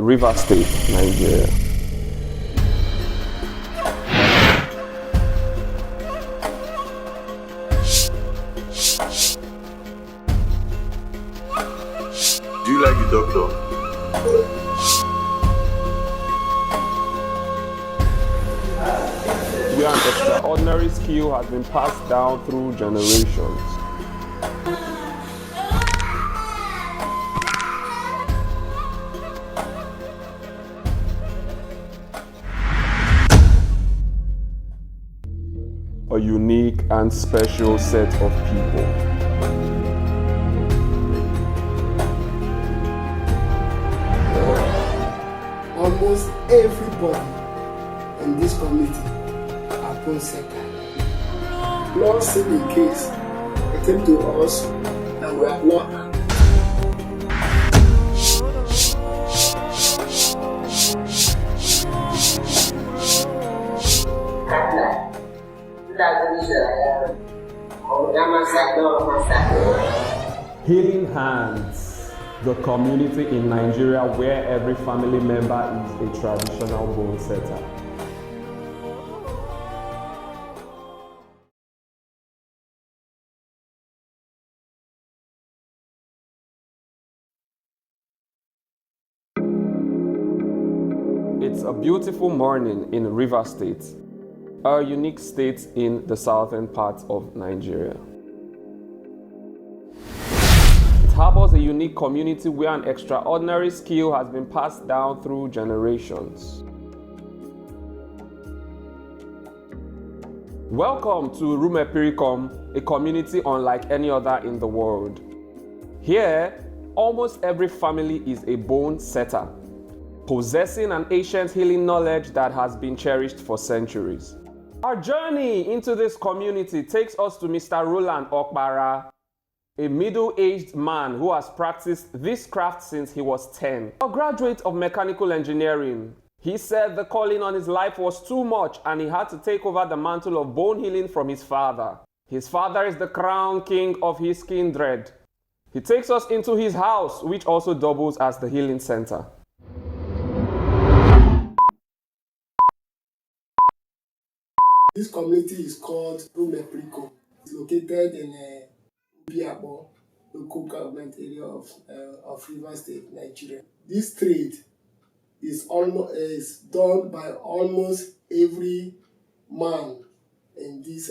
Rivers State, Nigeria. Do you like the doctor? Where an extraordinary skill has been passed down through generations. A unique and special set of people. Almost everybody in this community are bonesetter. Lord seen the case, it came to us and we are not. Healing Hands, the community in Nigeria where every family member is a traditional bonesetter. It's a beautiful morning in Rivers State, a unique state in the southern part of Nigeria. It harbors a unique community where an extraordinary skill has been passed down through generations. Welcome to Rumepiricom, a community unlike any other in the world. Here, almost every family is a bonesetter, possessing an ancient healing knowledge that has been cherished for centuries. Our journey into this community takes us to Mr. Roland Okpara, a middle-aged man who has practiced this craft since he was 10. A graduate of mechanical engineering, he said the calling on his life was too much and he had to take over the mantle of bone healing from his father. His father is the crown king of his kindred. He takes us into his house, which also doubles as the healing center. This community is called Rumepiricom. It's located in Biabo, local government area of Rivers State, Nigeria. This trade is done by almost every man in this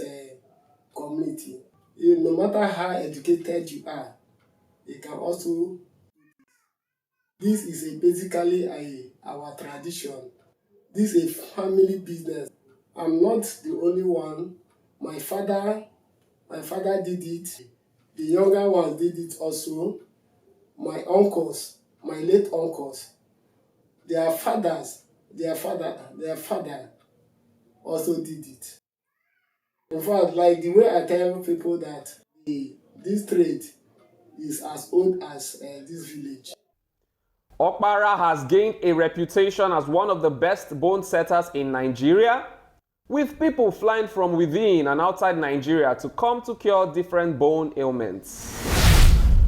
community. No matter how educated you are, you can also. This is basically our tradition. This is a family business. I'm not the only one. My father did it. The younger ones did it also. My uncles, my late uncles, their father also did it. In fact, like the way I tell people that this trade is as old as this village. Okpara has gained a reputation as one of the best bone setters in Nigeria, with people flying from within and outside Nigeria to come to cure different bone ailments.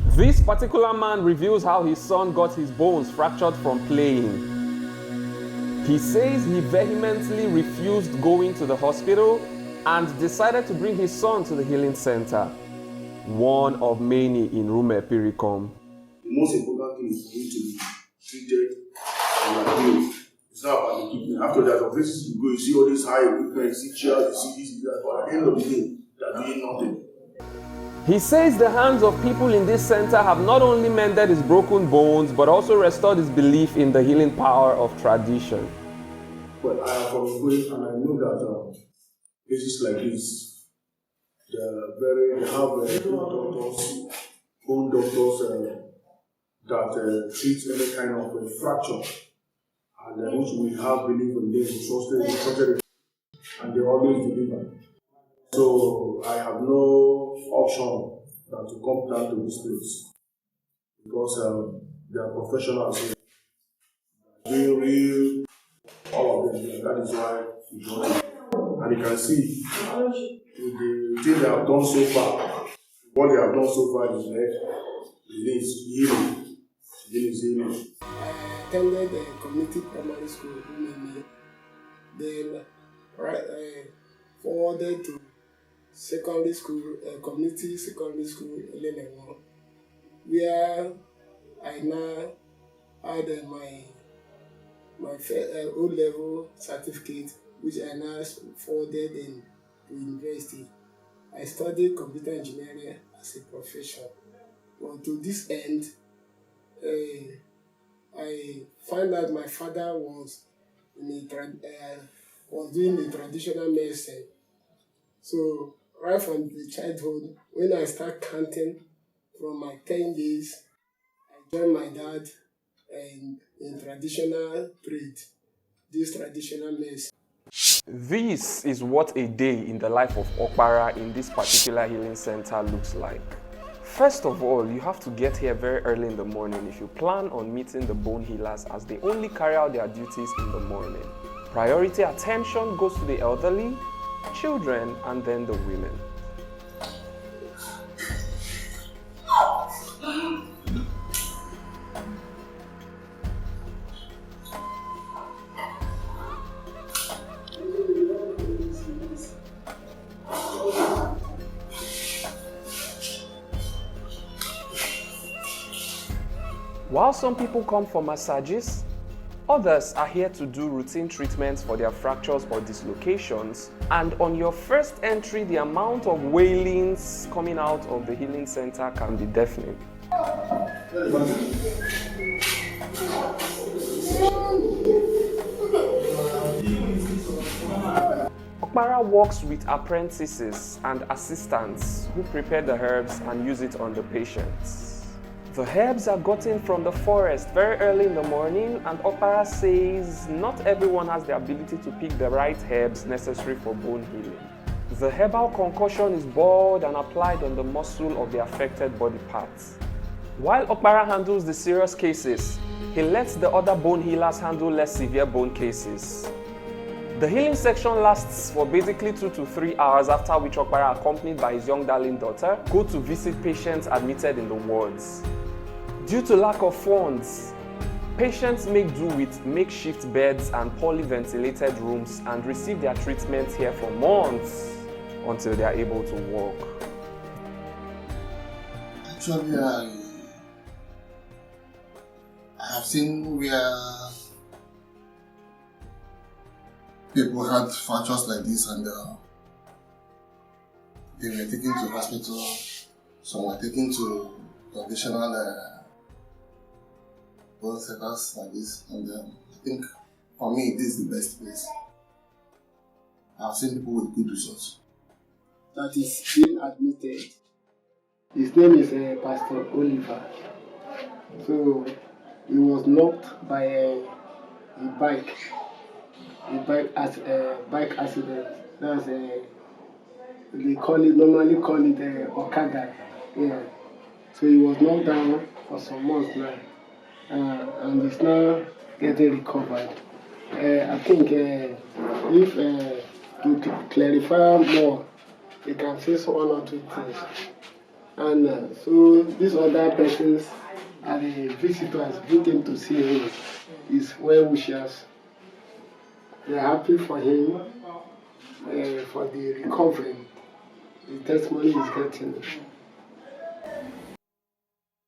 This particular man reveals how his son got his bones fractured from playing. He says he vehemently refused going to the hospital and decided to bring his son to the healing center, one of many in Rumepiricom. The most important thing is for you to be treated and healed. It's not about the equipment. After that, the places you go, you see all these high equipment, you see chairs, you see this, you see that. But at the end of the day, they're doing nothing. He says the hands of people in this center have not only mended his broken bones, but also restored his belief in the healing power of tradition. Well, I am from Spain, and I know that places like this, they have bone doctors that treat any kind of fracture. And which we have belief in them, trusted, and they always deliver. So I have no option than to come down to this place because they are professionals. Doing real, all of them. That is why we join. And you can see with the thing they have done so far, what they have done so far is healing. I attended a community primary school, Umeme, then forwarded to secondary school, community secondary school, Elenewo, where I now had my O-level certificate, which I now forwarded in to university. I studied computer engineering as a profession. But to this end, I found out my father was was doing a traditional medicine. So right from the childhood, when I start counting from my 10 years, I joined my dad in traditional trade, this traditional medicine. This is what a day in the life of Okpara in this particular healing center looks like. First of all, you have to get here very early in the morning if you plan on meeting the bone healers, as they only carry out their duties in the morning. Priority attention goes to the elderly, children, and then the women. While some people come for massages, others are here to do routine treatments for their fractures or dislocations. And on your first entry, the amount of wailings coming out of the healing center can be deafening. Okpara works with apprentices and assistants who prepare the herbs and use it on the patients. The herbs are gotten from the forest very early in the morning, and Okpara says not everyone has the ability to pick the right herbs necessary for bone healing. The herbal concoction is boiled and applied on the muscle of the affected body parts. While Okpara handles the serious cases, he lets the other bone healers handle less severe bone cases. The healing section lasts for basically 2 to 3 hours, after which Okpara, accompanied by his young darling daughter, go to visit patients admitted in the wards. Due to lack of funds, patients make do with makeshift beds and poorly ventilated rooms and receive their treatment here for months until they are able to walk. Actually, I have seen where people had fractures like this and they were taken to hospital, some were taken to traditional bonesetters like this, and I think for me this is the best place. I've seen people with good results. That is being admitted. His name is Pastor Oliver. So he was knocked by a bike accident. That's they normally call it Okada. Yeah. So he was knocked down for some months now. And is now getting recovered. I think if to clarify more, you can say 1 or 2 things. And so these other persons are the visitors who came to see him, his well-wishers. They are happy for him, for the recovery, the testimony he's getting.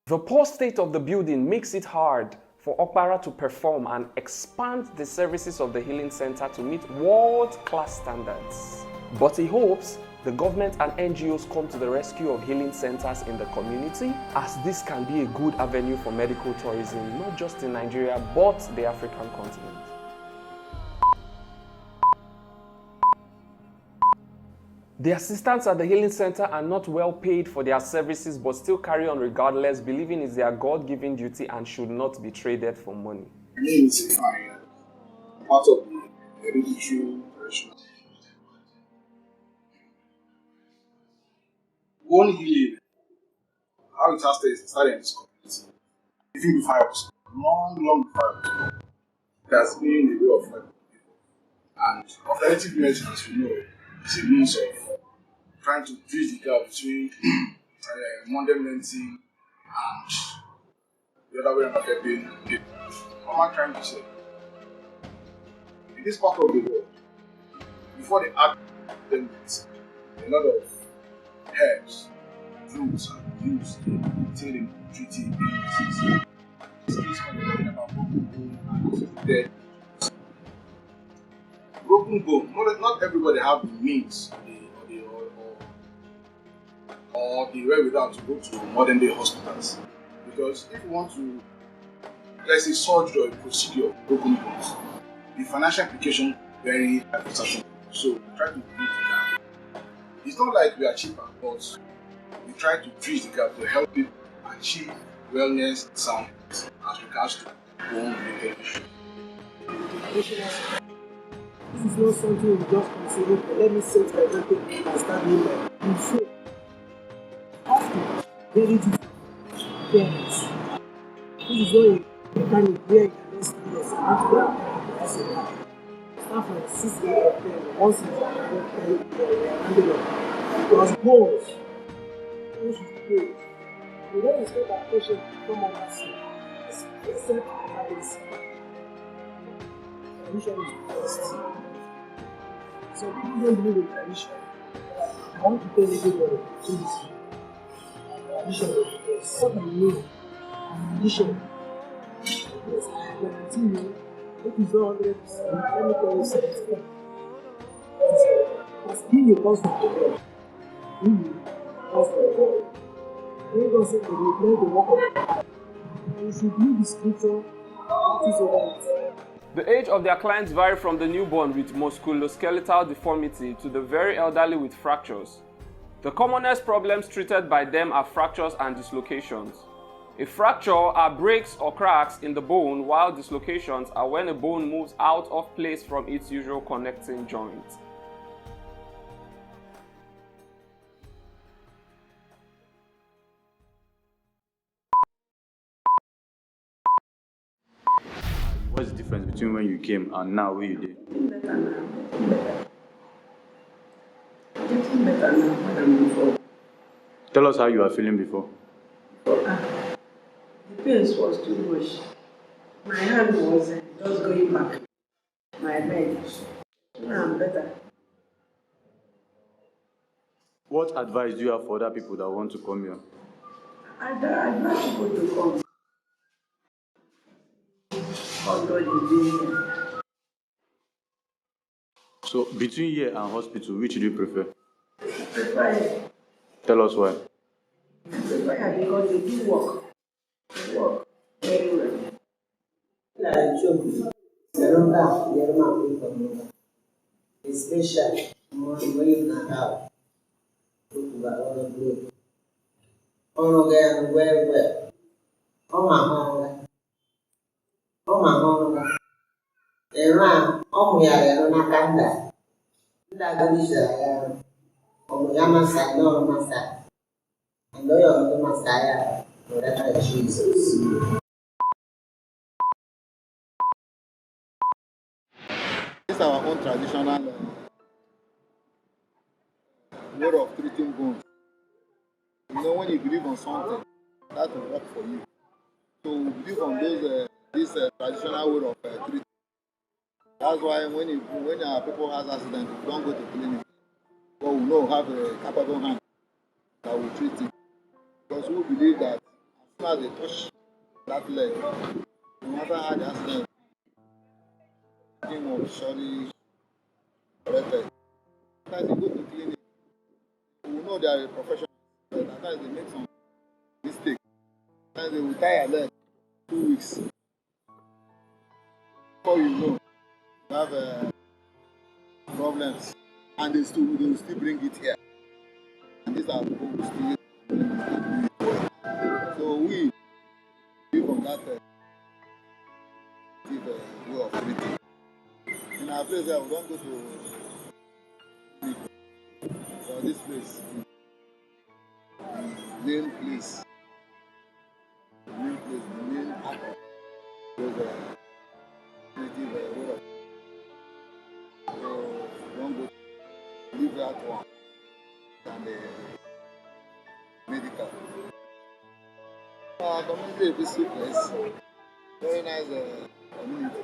The poor state of the building makes it hard for Okpara to perform and expand the services of the healing center to meet world-class standards. But he hopes the government and NGOs come to the rescue of healing centers in the community, as this can be a good avenue for medical tourism, not just in Nigeria, but the African continent. The assistants at the healing center are not well paid for their services, but still carry on regardless, believing it's their God-given duty and should not be traded for money. My name is Ifeanyi, part of the hereditary operation. Bone healing, how it has started in this community, even before I was long before I was born. It has been a way of life. And alternative medicine, as we know, is a means of trying to bridge the gap between modern medicine and the other way around being paid. What am I trying to say? In this part of the world, before they add them with a lot of herbs, roots, and used in treating illnesses. This is when we're talking about broken bone and dead. Broken bone, not everybody have the means or the wherewithal to go to modern day hospitals. Because if you want to, let's say, surgery or a procedure of broken bones, the financial implication very high for certain. So we try to bridge the gap. It's not like we are cheaper, but we try to bridge the gap to help people achieve wellness soundness as regards to bone related issues. This is not something you just consider, but let me set my everything and start doing my before. After, very different parents. This is not a mechanic where you can just see yourself. That's a car. Start from 6 years of pain, once it's handed up. Because bones should be. We don't expect our patient to come on that side, except emergency. Tradition is the best. So people don't believe in tradition. I want to tell everybody to do this. Tradition is the best. What I mean, tradition. Yes, I guarantee you, it is not 100%. Let me tell you something. Because healing comes from God. Healing comes from God. When God said that we play the work of God, you should read the scripture, practice over it. The age of their clients vary from the newborn with musculoskeletal deformity to the very elderly with fractures. The commonest problems treated by them are fractures and dislocations. A fracture are breaks or cracks in the bone, while dislocations are when a bone moves out of place from its usual connecting joint. What's the difference between when you came and now where you did? Getting better now than before. Tell us how you are feeling before. The pain was too much. My hand was just going back. My leg. Now I'm better. What advice do you have for other people that want to come here? I'd like people to come. God is doing it. So between here and hospital, which do you prefer? I prefer it. Tell us why. I prefer it because they do work. They work very well. Especially when you can have all again very well. Oh my home. Era, oh yeah, they're not kind. That is Omuyama no Masa. I know you're the Messiah. Whatever Jesus. This is our own traditional way of treating bones. You know, when you believe on something, that will work for you. So we believe on this traditional way of treating. That's why when our people has accident, we don't go to clinic. But we know have a capable hand that will treat it. Because we believe that as soon as they touch that leg, no matter how the accident, the thing will surely corrected. Sometimes you go to clinic, we know they are a professional, but at times they make some mistakes. Sometimes they will tie a leg 2 weeks. Before you know, you have problems, and they will still bring it here. And these are people who still do it well. So we live on that way of treating. In our place, we don't go to this place, the main place, the main act of those native way of. So we don't go to leave that one and medical. our community is a peaceful place. Very nice community.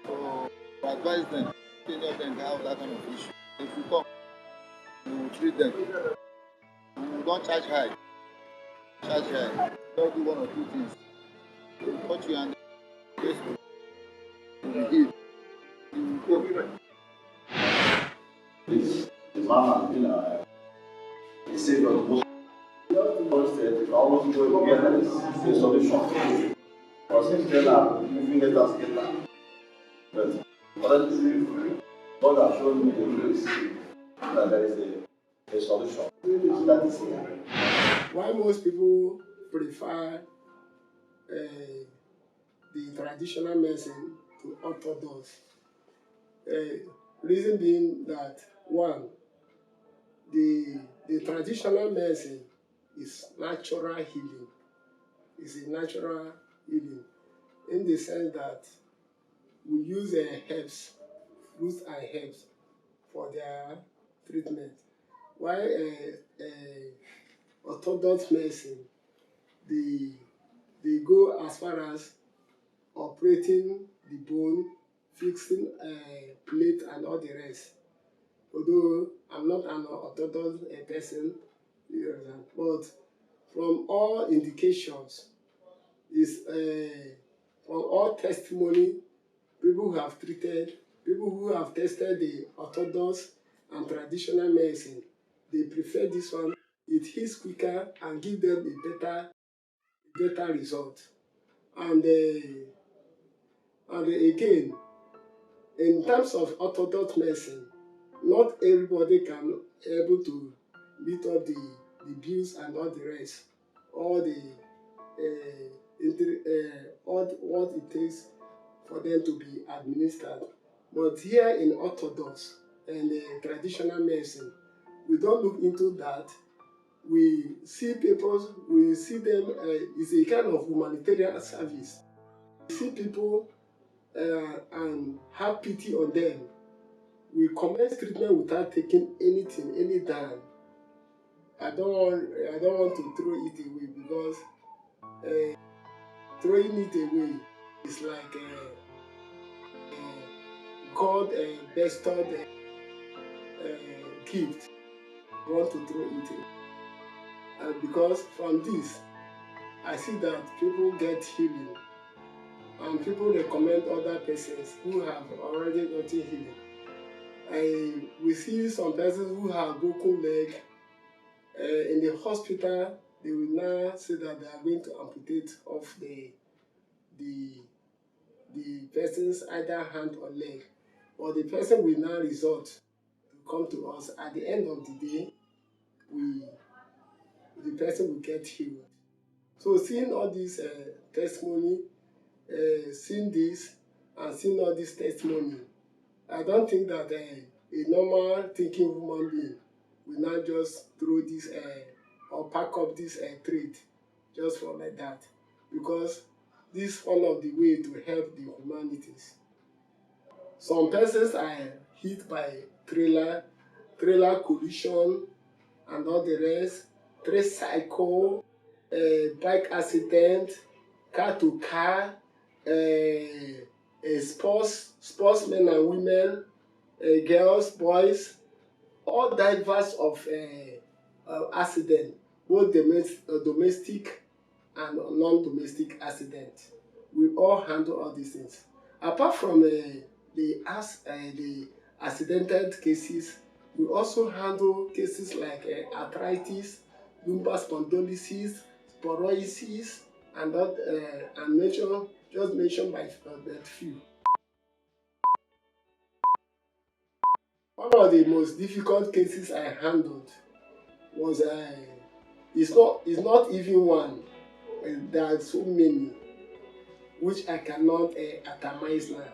So we advise them, if any of them have that kind of issue. If you come, we will treat them. We don't charge high. Charge high. Don't do one or two things. We will touch you and the case will be healed. You will go. This the man has been a savior of most. If I almost go together, it's a solution. But since then, I'm moving it as together. But currently, God has shown me the grace that there is a solution. And that is here. Why most people prefer the traditional medicine to orthodox? Reason being that, one, the traditional medicine is natural healing. It's a natural healing in the sense that we use herbs, fruits and herbs for their treatment. While orthodox medicine, they go as far as operating the bone, fixing plate and all the rest. Although I'm not an orthodox person, but from all indications, is from all testimony, people who have treated, people who have tested the orthodox and traditional medicine, they prefer this one. It heals quicker and give them a better result. And again, in terms of orthodox medicine, not everybody can able to meet up the bills and all the rest, all the all what it takes for them to be administered. But here in orthodox and traditional medicine, we don't look into that. We see people, we see them, it's a kind of humanitarian service. We see people and have pity on them. We commence treatment without taking anything, any dime. I don't want to throw it away because throwing it away is like God bestowed gift. I want to throw it away. And because from this, I see that people get healing and people recommend other persons who have already gotten healing. We see some persons who have broken leg. In the hospital, they will now say that they are going to amputate off the person's either hand or leg, or the person will now resort to come to us. At the end of the day, the person will get healed. So seeing all this testimony, seeing this and seeing all this testimony, I don't think that a normal thinking human being will not just throw this or pack up this trade just for like that, because this is one of the way to help the humanities. Some persons are hit by trailer collision and all the rest, tricycle, bike accident, car to car, sportsmen and women, girls, boys, all diverse of accident, both domestic and non-domestic accident. We all handle all these things. Apart from the accidental cases, we also handle cases like arthritis, lumbar spondylosis, sclerosis, and that just mentioned by that few. One of the most difficult cases I handled was it's not even one. There are so many which I cannot atomize now.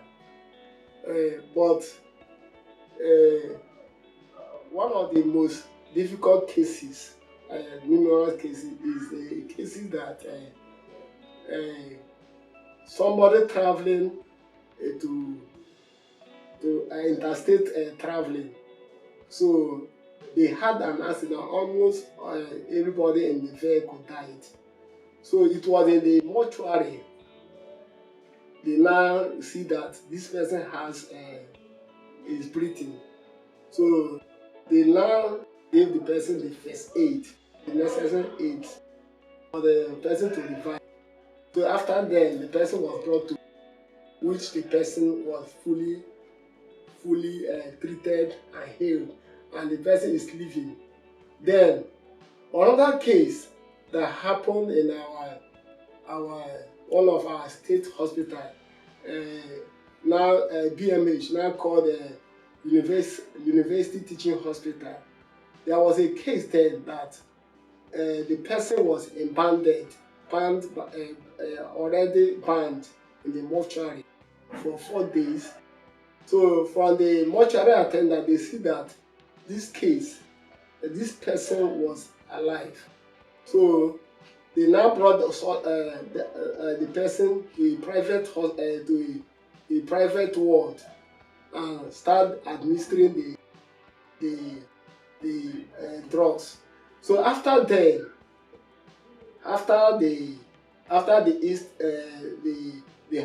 But one of the most difficult cases, numerous cases, is the cases that somebody traveling to interstate traveling. So they had an accident. Almost everybody in the vehicle died. So it was in the mortuary. They now see that this person is breathing. So they now gave the person the first aid, the necessary aid for the person to revive. So after then, the person was brought to which the person was fully treated and healed, and the person is living. Then another case that happened in our one of our state hospital, now BMH, now called University Teaching Hospital. There was a case there that the person was already banned in the mortuary for 4 days. So from the mortuary attendant, they see that this person was alive. So they now brought the person to a private ward and start administering the drugs. So after they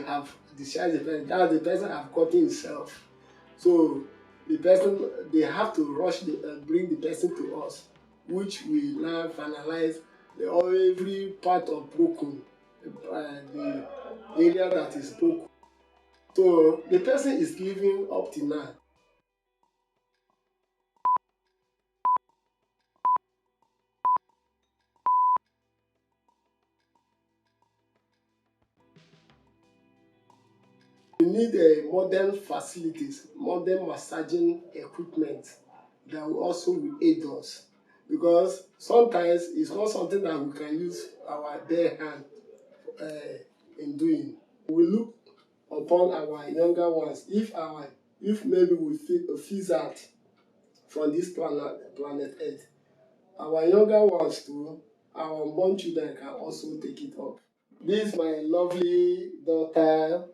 have discharged the person, that the person have gotten himself. So they have to rush bring the person to us, which we now finalize every part of broken, the area that is broken. So the person is living up to now. We need modern facilities, modern massaging equipment that will also aid us, because sometimes it's not something that we can use our bare hand in doing. We look upon our younger ones. If maybe we phase out from this planet Earth, our younger ones too, our unborn children can also take it up. This is my lovely daughter,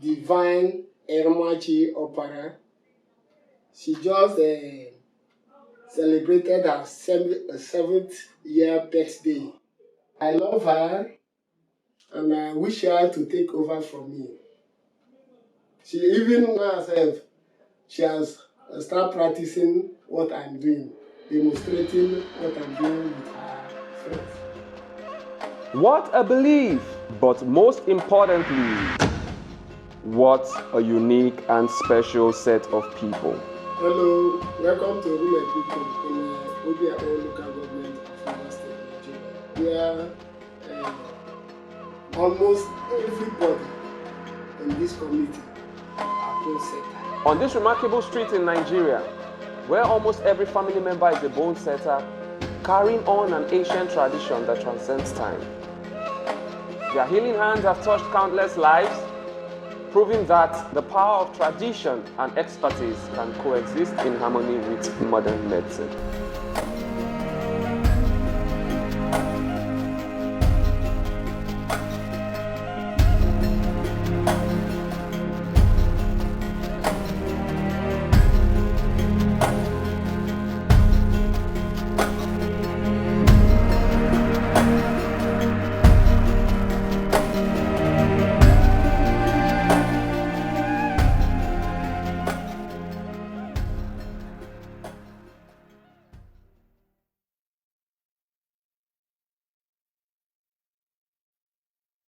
Divine Ermachi Opera. She just celebrated her 7th year birthday. I love her and I wish her to take over from me. She even herself, she has started practicing what I'm doing, demonstrating what I'm doing with her friends. What a belief, but most importantly, what a unique and special set of people. Hello, welcome to Rume People in Obia local government of Immerse Nigeria. Where almost everybody in this community are bonesetter. On this remarkable street in Nigeria, where almost every family member is a bonesetter, carrying on an ancient tradition that transcends time. Their healing hands have touched countless lives, proving that the power of tradition and expertise can coexist in harmony with modern medicine.